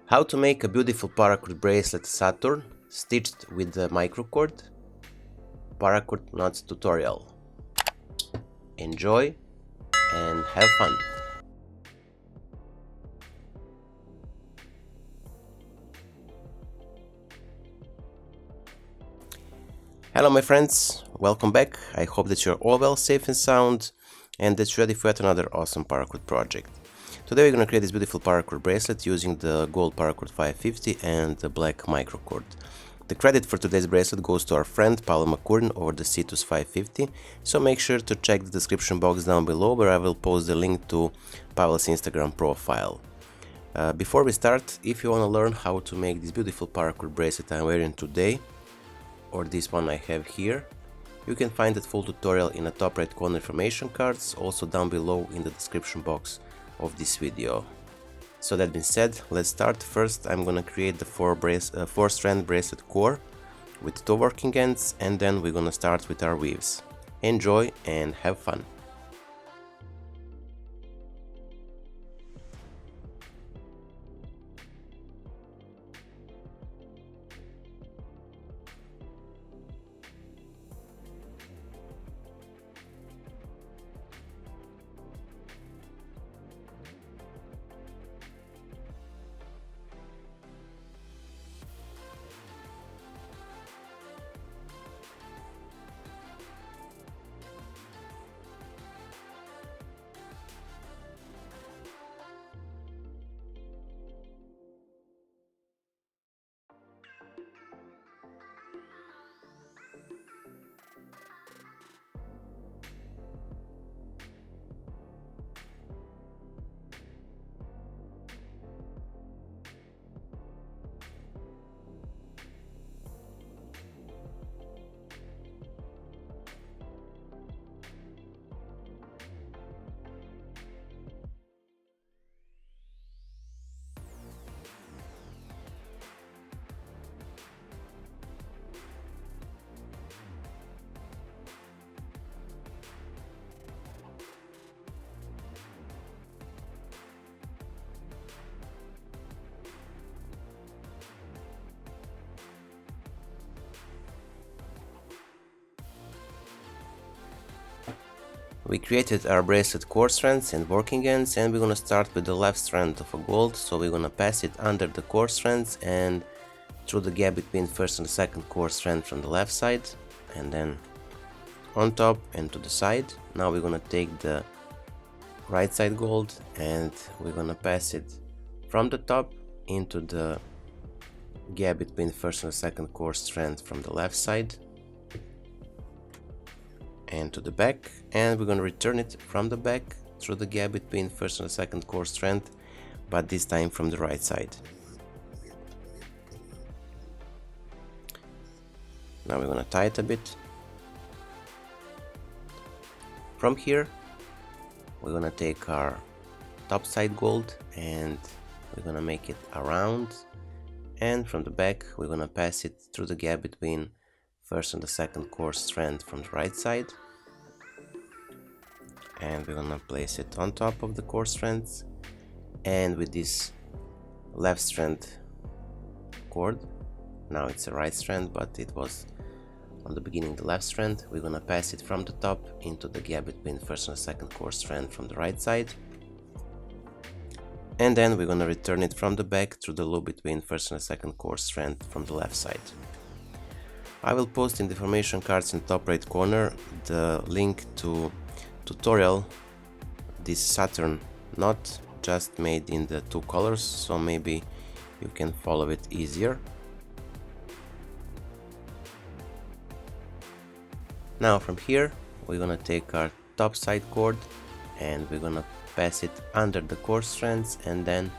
How to make a beautiful Paracord Bracelet Saturn stitched with the Microcord. Paracord knots tutorial. Enjoy and have fun! Hello my friends, welcome back. I hope that you're all well, safe and sound, and that you're ready for yet another awesome Paracord project. Today we're going to create this beautiful Paracord bracelet using the gold Paracord 550 and the black Microcord. The credit for today's bracelet goes to our friend Paolo McCurden over the Cetus 550, so make sure to check the description box down below where I will post the link to Paolo's Instagram profile. Before we start, if you want to learn how to make this beautiful Paracord bracelet I'm wearing today, or this one I have here, you can find that full tutorial in the top right corner information cards, also down below in the description box of this video. So that being said, let's start. First I'm gonna create the 4-strand bracelet core with 2 working ends, and then we're gonna start with our weaves. Enjoy and have fun! We created our bracelet core strands and working ends, and we're gonna start with the left strand of a gold, so we're gonna pass it under the core strands and through the gap between first and second core strand from the left side, and then on top and to the side. Now we're gonna take the right side gold and we're gonna pass it from the top into the gap between first and second core strand from the left side and to the back, and we're going to return it from the back through the gap between first and second core strand, but this time from the right side. Now we're going to tie it a bit. From here we're going to take our top side gold and we're going to make it around, and from the back we're going to pass it through the gap between first and the second core strand from the right side, and we're gonna place it on top of the core strands, and with this left strand cord, now it's a right strand but it was on the beginning the left strand, we're gonna pass it from the top into the gap between first and second core strand from the right side, and then we're gonna return it from the back through the loop between first and second core strand from the left side. I will post in the information cards in the top right corner the link to tutorial this Saturn knot, just made in the 2 colors, so maybe you can follow it easier. Now from here we're gonna take our top side cord and we're gonna pass it under the core strands and then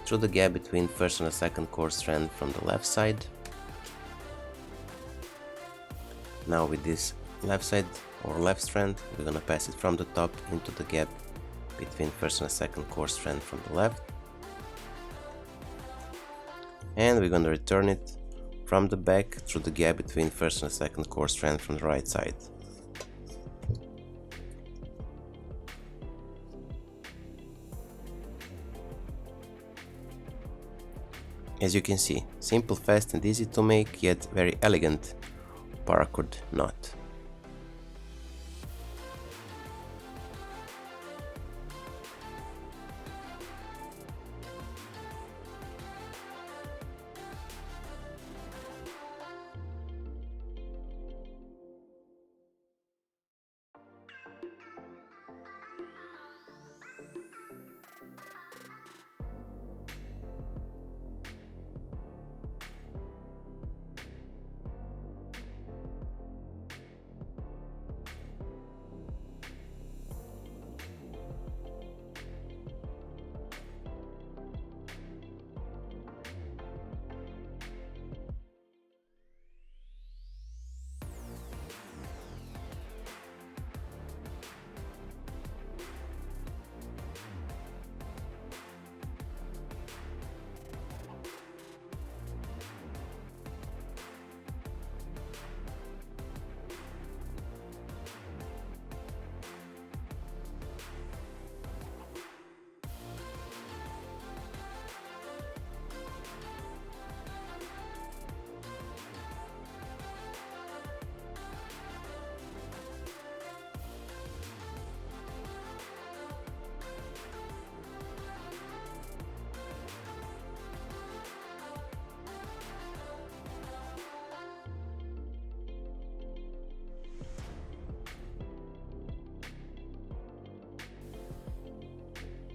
through the gap between first and second core strand from the left side. Now with this left side or left strand, we're gonna pass it from the top into the gap between first and second core strand from the left, and we're gonna return it from the back through the gap between first and second core strand from the right side. As you can see, simple, fast and easy to make, yet very elegant paracord knot.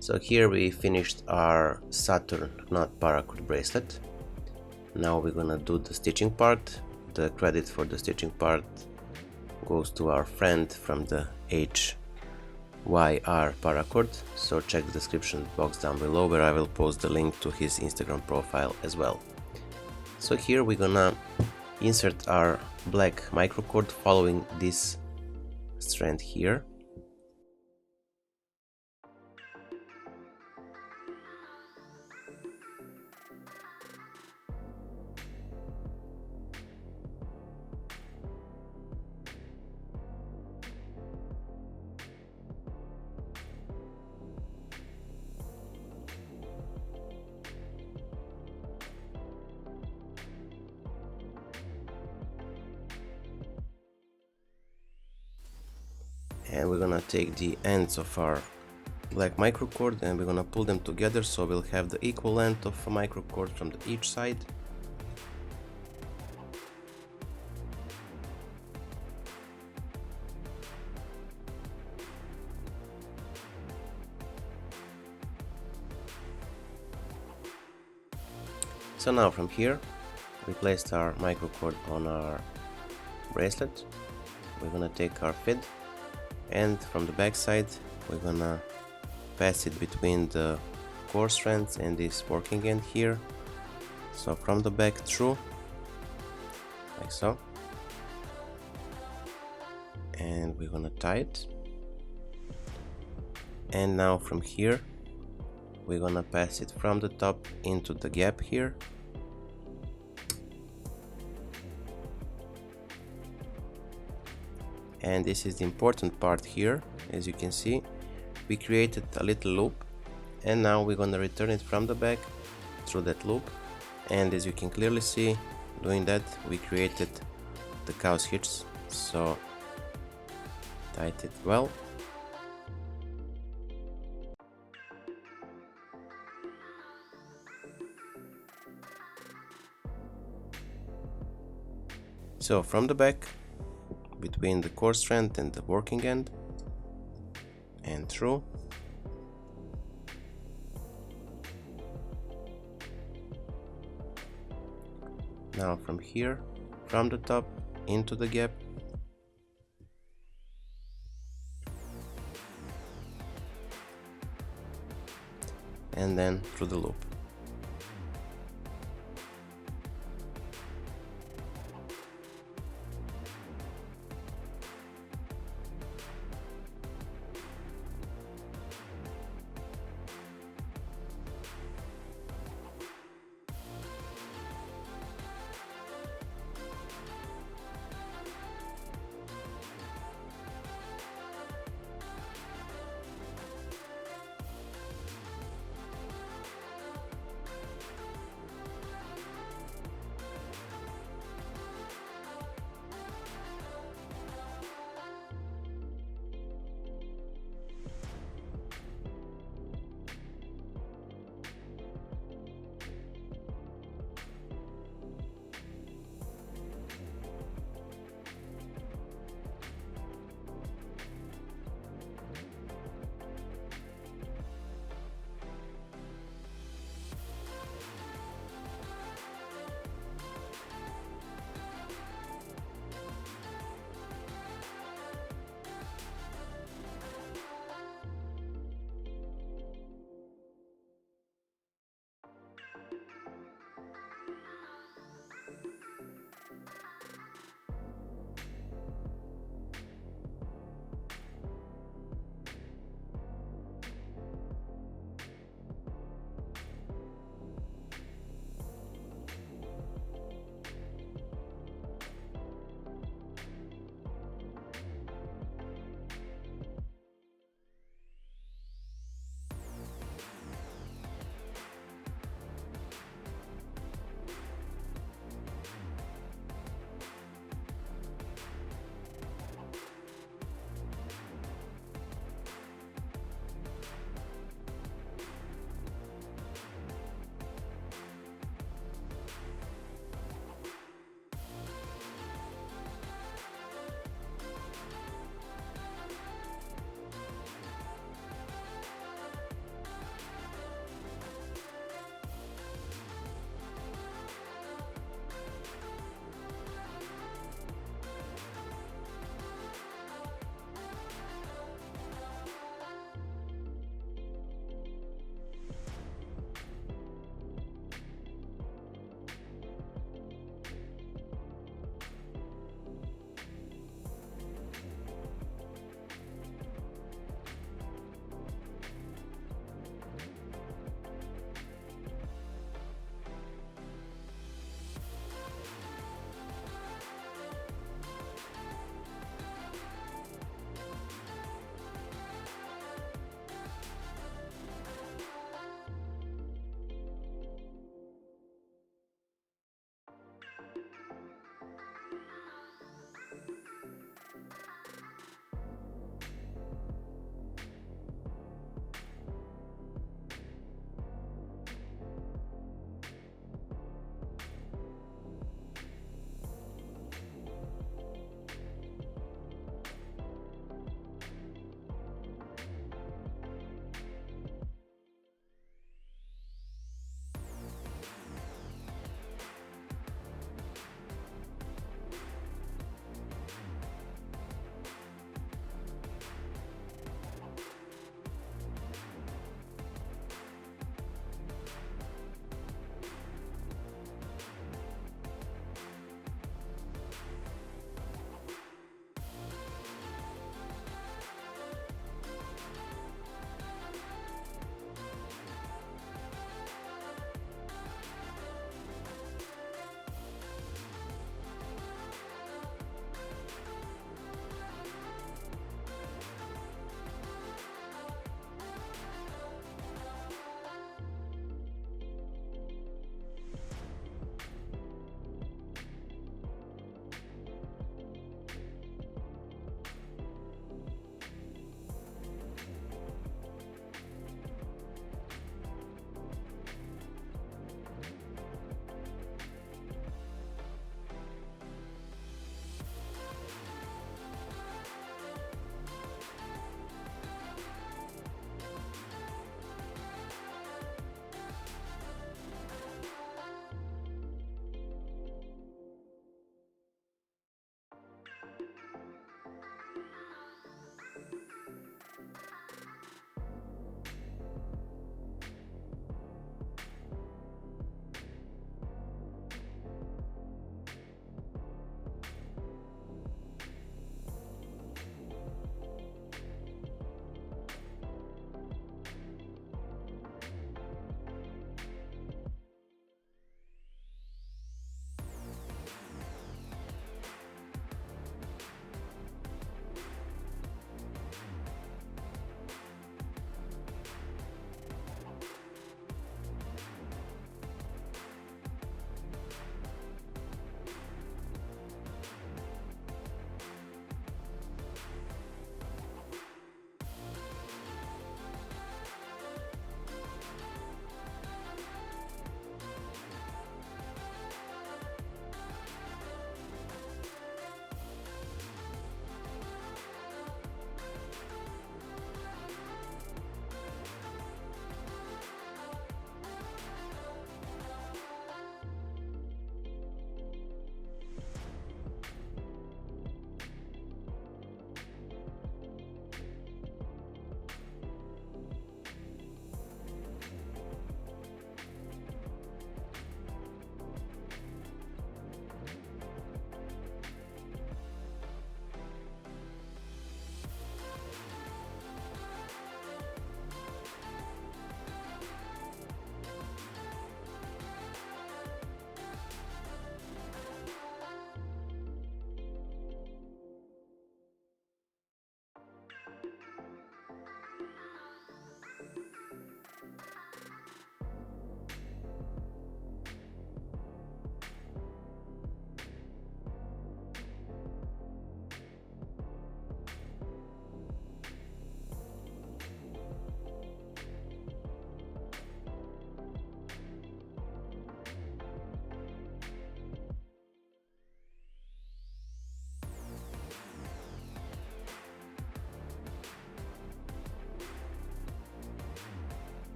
So here we finished our Saturn knot paracord bracelet. Now we're gonna do the stitching part. The credit for the stitching part goes to our friend from the HYR Paracord, so check the description box down below where I will post the link to his Instagram profile as well. So here we're gonna insert our black microcord following this strand here. And we're gonna take the ends of our black microcord and we're gonna pull them together so we'll have the equal length of a microcord from each side. So now from here we placed our microcord on our bracelet. We're gonna take our fid and from the back side we're gonna pass it between the core strands and this working end here. So from the back through, like so, and we're gonna tie it. And now from here we're gonna pass it from the top into the gap here. And this is the important part here. As you can see, we created a little loop and now we're gonna return it from the back through that loop. And as you can clearly see, doing that we created the cow's hitch, so tight it well. So from the back, between the core strand and the working end, and through. Now from here, from the top into the gap, and then through the loop.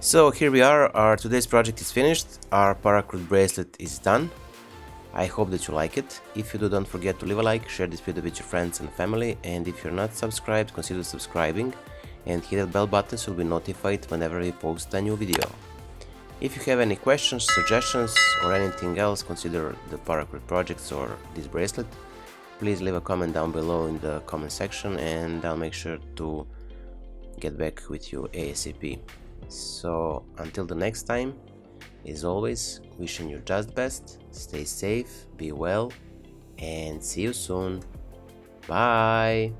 So here we are, our today's project is finished, our paracord bracelet is done. I hope that you like it. If you do, don't forget to leave a like, share this video with your friends and family, and if you're not subscribed, consider subscribing and hit that bell button so you'll be notified whenever we post a new video. If you have any questions, suggestions or anything else, consider the paracord projects or this bracelet, please leave a comment down below in the comment section and I'll make sure to get back with you ASAP. So until the next time, as always, wishing you just the best, stay safe, be well, and see you soon. Bye!